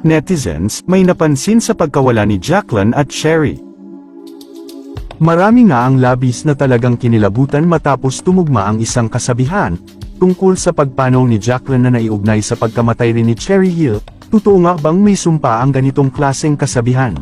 netizens, may napansin sa pagkawala ni Jacqueline at Cherry. Marami nga ang labis na talagang kinilabutan matapos tumugma ang isang kasabihan, tungkol sa pagpanaw ni Jacqueline na naiugnay sa pagkamatay rin ni Cherry Hill. Totoo nga bang may sumpa ang ganitong klaseng kasabihan?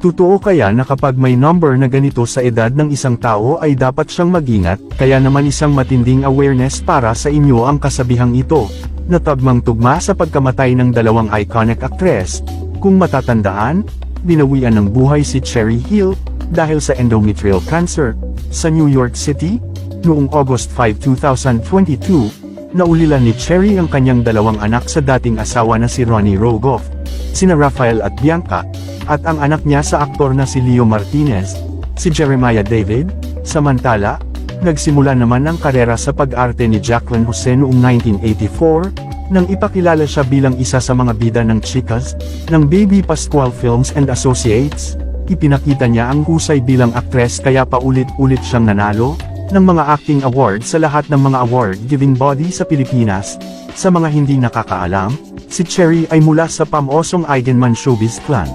Totoo kaya na kapag may number na ganito sa edad ng isang tao ay dapat siyang mag-ingat, kaya naman isang matinding awareness para sa inyo ang kasabihang ito, na tagmang-tugma sa pagkamatay ng dalawang iconic actress. Kung matatandaan, binawian ng buhay si Cherry Hill, dahil sa endometrial cancer, sa New York City, noong August 5, 2022, naulilan ni Cherry ang kanyang dalawang anak sa dating asawa na si Ronnie Rogoff, sina Rafael at Bianca, at ang anak niya sa aktor na si Leo Martinez, si Jeremiah David. Samantala, nagsimula naman ang karera sa pag-arte ni Jacqueline Jose noong 1984, nang ipakilala siya bilang isa sa mga bida ng Chicas, ng Baby Pascual Films and Associates. Ipinakita niya ang husay bilang aktres kaya paulit-ulit siyang nanalo ng mga acting awards sa lahat ng mga award-giving body sa Pilipinas. Sa mga hindi nakakaalam, si Cherry ay mula sa pamosong Eigenman Showbiz Clan.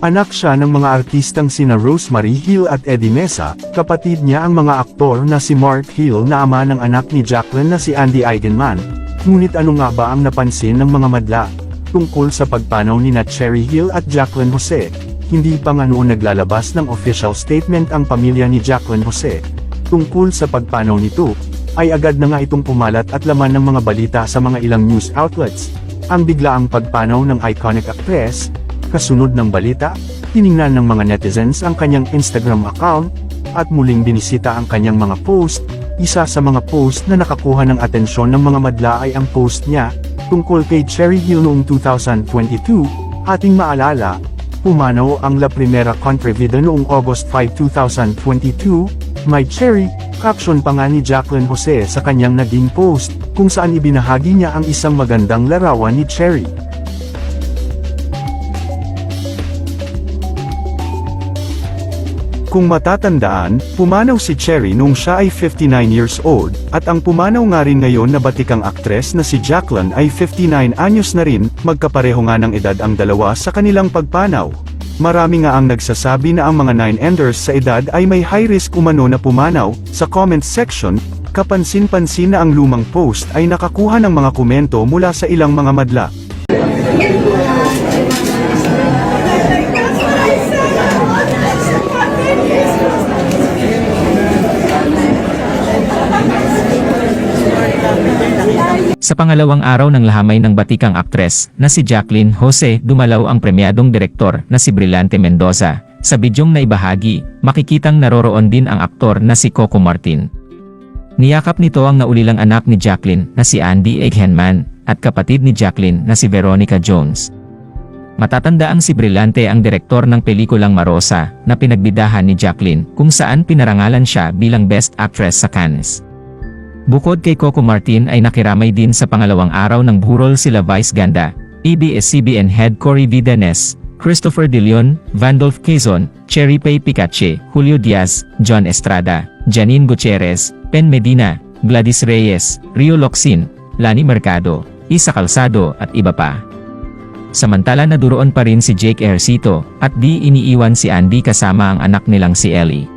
Anak siya ng mga artistang sina Rosemary Hill at Eddie Mesa, kapatid niya ang mga aktor na si Mark Hill na ama ng anak ni Jacqueline na si Andy Eigenman. Ngunit ano nga ba ang napansin ng mga madla tungkol sa pagpanaw ni Cherry Hill at Jacqueline Jose? Hindi pa nga noon naglalabas ng official statement ang pamilya ni Jacqueline Jose tungkol sa pagpanaw nito, ay agad na nga itong pumalat at laman ng mga balita sa mga ilang news outlets. Ang biglaang pagpanaw ng iconic actress. Kasunod ng balita, tiningnan ng mga netizens ang kanyang Instagram account, at muling binisita ang kanyang mga post. Isa sa mga post na nakakuha ng atensyon ng mga madla ay ang post niya, tungkol kay Cherry Hill noong 2022, ating maalala, pumanaw ang La Primera Contrevida noong August 5, 2022, My Cherry, caption pa nga ni Jacqueline Jose sa kanyang naging post, kung saan ibinahagi niya ang isang magandang larawan ni Cherry. Kung matatandaan, pumanaw si Cherry nung siya ay 59 years old, at ang pumanaw nga rin ngayon na batikang aktres na si Jacqueline ay 59 anyos na rin, magkapareho nga ng edad ang dalawa sa kanilang pagpanaw. Marami nga ang nagsasabi na ang mga 9-enders sa edad ay may high risk umano na pumanaw. Sa comments section, kapansin-pansin na ang lumang post ay nakakuha ng mga komento mula sa ilang mga madla. Sa pangalawang araw ng lahamay ng batikang aktres na si Jacqueline Jose, dumalaw ang premyadong direktor na si Brillante Mendoza. Sa bidyong naibahagi, makikitang naroroon din ang aktor na si Coco Martin. Niyakap nito ang naulilang anak ni Jacqueline na si Andy Eigenman, at kapatid ni Jacqueline na si Veronica Jones. Matatandaang si Brillante ang direktor ng pelikulang Marosa na pinagbidahan ni Jacqueline, kung saan pinarangalan siya bilang Best Actress sa Cannes. Bukod kay Coco Martin ay nakiramay din sa pangalawang araw ng burol sila Vice Ganda, ABS-CBN Head Cory Vidanes, Christopher De Leon, Vandolph Quezon, Cherry Pay Picache, Julio Diaz, John Estrada, Janine Gutierrez, Pen Medina, Gladys Reyes, Rio Locsin, Lani Mercado, Isa Calzado at iba pa. Samantala naduroon pa rin si Jake Ejercito, at di iniiwan si Andy kasama ang anak nilang si Ellie.